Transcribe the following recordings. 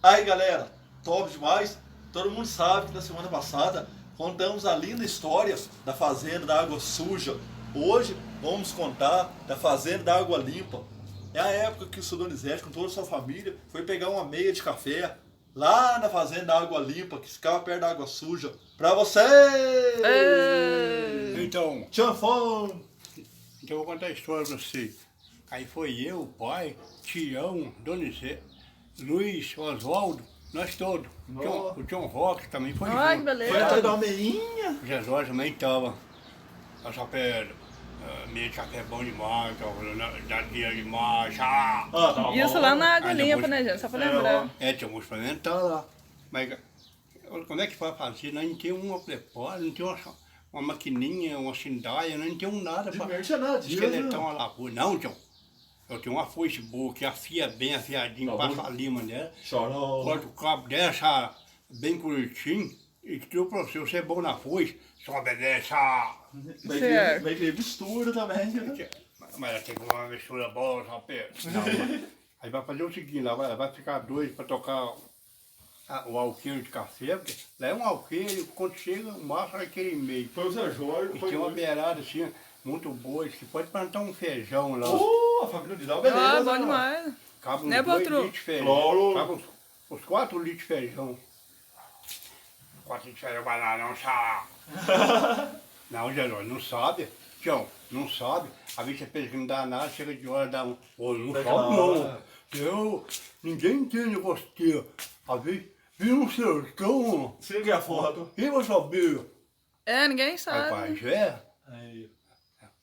Aí galera, top demais. Todo mundo sabe que na semana passada contamos a linda história da Fazenda da Água Suja. Hoje vamos contar da Fazenda da Água Limpa. É a época que o seu Donizete, com toda a sua família, foi pegar uma meia de café lá na Fazenda da Água Limpa, que ficava perto da Água Suja. Pra vocês! Então, Tchanfão! eu vou contar a história pra você. Aí foi eu, o pai, Tião, Donizete, Luiz, Oswaldo, nós todos. Nossa. O John Rock também foi Ai, junto. que beleza. Foi até dar uma meinha. O Jesus também tava. Nossa pedra. Meio de café bom demais, tava falando, dá dinheiro demais. Tá Isso bom. lá na Água Aí Limpa, depois- né, gente? Só pra É, lembrar. Tinha uns experimentar lá. Mas como é que vai fazer? Nós não temos uma prepara, não temos uma maquininha, uma chindaia, nós não temos nada De pra merchandising. esqueletar uma lavoura. Não, John. Eu tenho uma foice boa que afia bem afiadinho, Tá bom. passa a lima dela, Chorão. corta o cabo dessa bem curtinho e tiro pra você. Você é bom na foice, só obedece. Certo. Meio que mistura também. Né? Mas ela tem uma mistura boa, só perto. Aí vai fazer o seguinte, lá vai ficar dois pra tocar o alqueiro de café, porque lá é um alqueiro, quando chega, o maço é aquele meio. Foi o Zé Jorge. E Foi tem uma dois. beirada assim, muito boa, que pode plantar um feijão lá. A família Vidal, beleza. Ah, bom né? demais. Cabe uns Né, 2 Botru? litros de feijão. Claro. Cabe uns 4 litros de feijão. 4 litros de feijão vai lá, não sabe. Não, Jesus, não sabe. Tião, não sabe. A vez você pensa que não dá nada, chega de hora, dá um. Ô, não Daquela sabe não. hora. Ninguém entende você. A vez, vira um sertão. Sim, que é a foto. Quem vai saber? É, ninguém Aí, sabe. pai, é? Aí.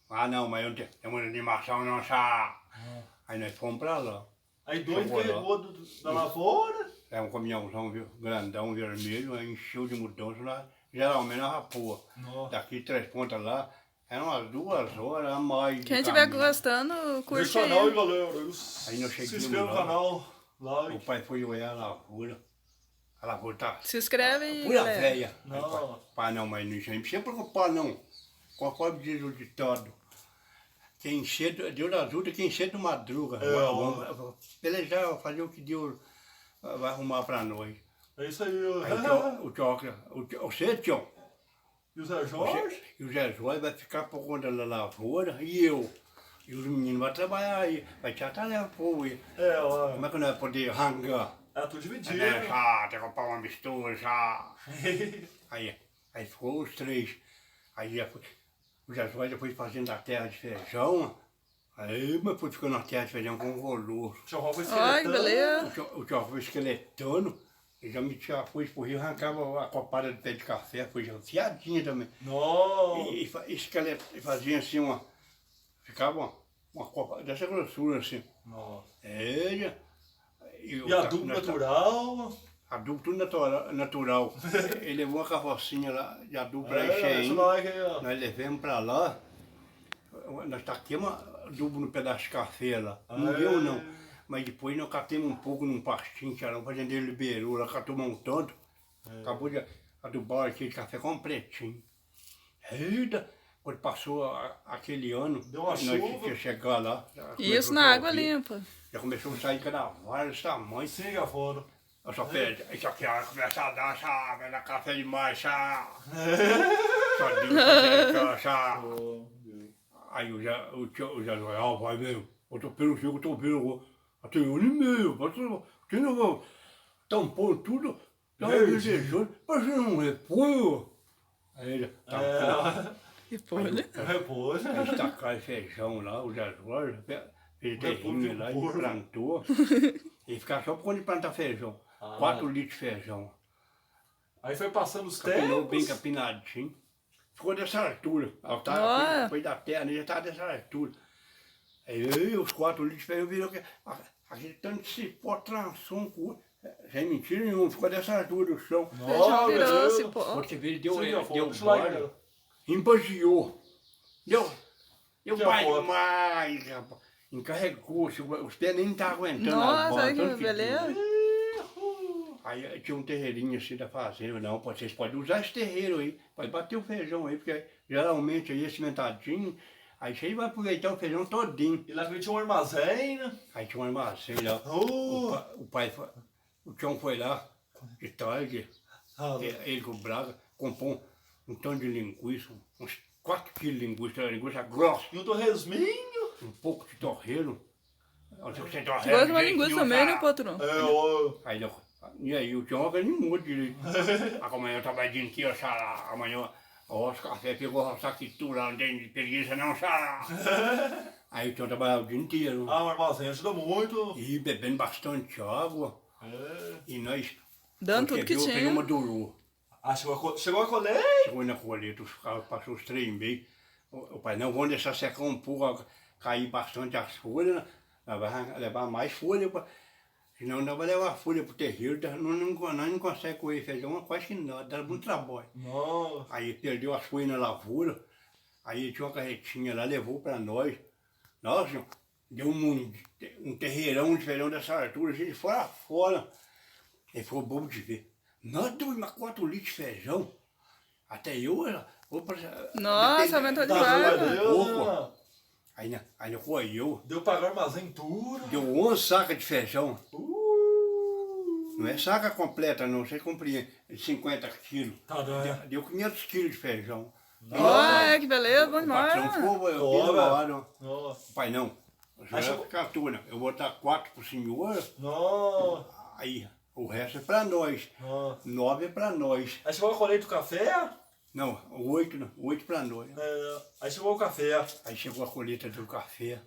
Ah, não, mas eu não tenho muita animação, não sabe. Aí nós fomos pra lá. Aí dois Jogou lá. pegou da lavoura. É um caminhãozão grandão, vermelho, aí encheu de mudança lá, geralmente na Rapoa. Nossa. Daqui 3 pontas lá, eram umas 2 horas a mais. de Quem estiver caminho. gostando, Deixa curte o canal aí, aí. galera. Aí nós Se chegamos inscreva no lá. canal. O Like. pai foi olhar a lavoura. A lavoura tá Se inscreve aí, pura galera. velha. Não. Aí, pai, não, mas não precisa preocupar não. Conforme diz o ditado. Quem cedo, Deus ajuda quem cedo madruga. Vamos pelejar, fazer o que Deus vai arrumar pra nós. É isso aí. Aí você, Tião, E o Zé Jorge? e o Zé Jorge vai ficar por conta da lavoura e eu. E os meninos vão trabalhar aí, vai te atalhar pô. É, ó. Como é que nós vamos poder arrancar? É tudo dividido. Né, já, tem que comprar uma mistura, já. Aí ficou os 3. Aí o Zé Jorge foi fazendo a terra de feijão. Aí, mas foi ficando a terra de feijão com rolo. O Tio Raul foi Ai, que esqueletando. beleza. O tio foi esqueletando. Ele já metia a foice pro rio, arrancava a copada de pé de café, foi já fiadinha também. Nossa. E fazia assim ficava uma copa dessa grossura assim. Nossa. É, E adubo natural. Adubo tudo natural. Ele levou uma carrocinha lá de adubo pra Isso encher. like aí, ó. Nós levamos pra lá, nós taquemos adubo no pedaço de café lá. Não É. deu não. Mas depois nós catemos um pouco num pastinho que era um fazendeiro liberou, lá catamos um tanto. Acabou de adubar aquele de café completinho. Eita! Quando passou aquele ano, Deu uma nós chuva. ia chegar lá. já Isso começou na a Água chover, Limpa. Já começou a sair cada vários tamanhos. Sim, que é foda. Eu só pede, isso aqui ó, começa a dar, chá, vai dar café demais, chá. Só Deus, chá. Aí o tio já falou, vai mesmo, eu tô pelo chego, eu tô pelo, até 1 ano e meio, você não vai tampou tudo, tá desejando, mas você não repõe. Aí ele, E folha. Repouso. Aí tacaram feijão lá, o Zé Jorge, fez terrinho lá e plantou. E ficava só por onde plantar feijão. 4 litros de feijão. Aí foi passando os Capinou bem tempos. capinadinho. Ficou dessa altura. Ela Ah. foi da terra, já estava dessa altura. Aí os 4 litros de feijão virou aquele tanto de cipó trançou com. Sem mentira nenhuma, ficou dessa altura do chão. Feijão virou beleza. cipó. Quando você vê, ele deu Sim, que é foda. deu Deixa o like, bora, galera. embagiou. Deu Que mais foda. demais, rapaz. Encarregou, os pés nem estavam aguentando. as Nossa, bolas, olha tanto que que beleza. Aí tinha um terreirinho assim da fazenda, não, vocês podem usar esse terreiro aí, pode bater o feijão aí, porque geralmente aí é cimentadinho, aí você vai aproveitar o feijão todinho. E lá também tinha um armazém, né? Aí tinha um armazém lá, Oh. o pai o Tião foi lá, de tarde, ele com o Braga, comprou um tanto de linguiça, uns 4 quilos de linguiça grossa. E um torresminho. Um pouco de torreiro. Tu gosta de uma linguiça também, né, patrão? E aí o Tião animou direito. Amanhã eu tava dizendo que amanhã o café pegou o saco de tudo, não tem preguiça não, xará. Aí o Tião trabalhava o dia inteiro. O armazém ajuda muito. E bebendo bastante água. E nós... Dando tudo que tinha. Pegou uma durou. Chegou a colher? Chegou na colheita, os carros passou os 3 meses. O pai, não, vamos deixar secar um pouco, cair bastante as folhas, né? Nós vamos levar mais folha, senão nós vamos levar folha pro terreiro, nós não conseguimos colher feijão, quase que não, dá muito trabalho. Nossa. Aí perdeu as folhas na lavoura, aí tinha uma carretinha lá, levou para nós. Nossa, deu um terreirão de feijão dessa altura, a gente fora. Ele ficou bobo de ver. Nós deu uma 4 litros de feijão. Até eu, nossa, aumentou demais. Aí eu. Deu para o armazém tudo. Deu 11 sacas de feijão. Não é saca completa, não. Você compria 50 quilos. Tá dando. Deu 500 quilos de feijão. Olha, que beleza, bom O patrão demais. ficou, pai, não. Eu vou dar 4 pro senhor. Aí, o resto é pra nós. 9 é pra nós. Aí chegou a colheita do café? Não, 8 pra nós. Aí chegou o café. Aí chegou a colheita do café.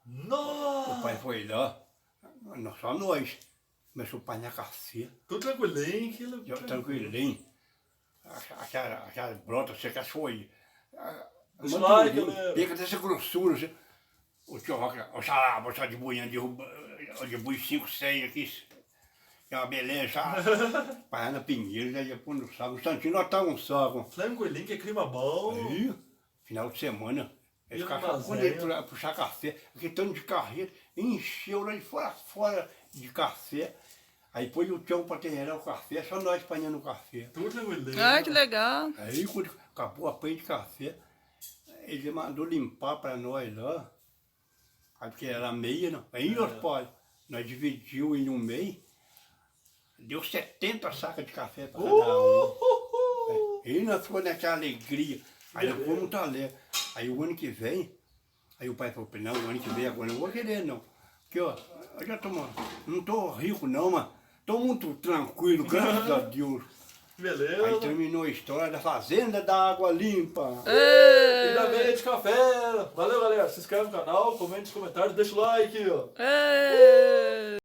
Nossa! O pai foi lá, só nós. Começou a apanhar café. Tudo tranquilinho, Tranquilinho. Aquela brota, você cachou aí. Pega dessa grossura. O tio Roca, botar de boiando, de boi 5, 6 aqui. É uma beleza. Pai na pinheira, já ia pôr no saco. O Santinho nós tava um saco. Tranquilinho, que clima bom. Aí, final de semana. Quando ele puxar café, aquele tanto de carreta, encheu lá de fora de café. Aí pôs o Tião para terreirar o café, só nós apanhando o café. Tudo tranquilinho. Ai, que legal. Aí quando acabou a panha de café, ele mandou limpar para nós lá. Aí porque era meia, não. Aí nós dividimos em um meio, deu 70 sacas de café para cada um. Aí nós ficamos naquela alegria. Aí nós fomos muito alegre. Aí o ano que vem, aí o pai falou, não, o ano que vem agora não vou querer não. Porque ó, eu já não tô rico não, mas tô muito tranquilo, graças a Deus. Beleza. Aí terminou a história da Fazenda da Água Limpa. E da meia de café. Valeu, galera. Se inscreve no canal, comente nos comentários, deixa o like. Ei.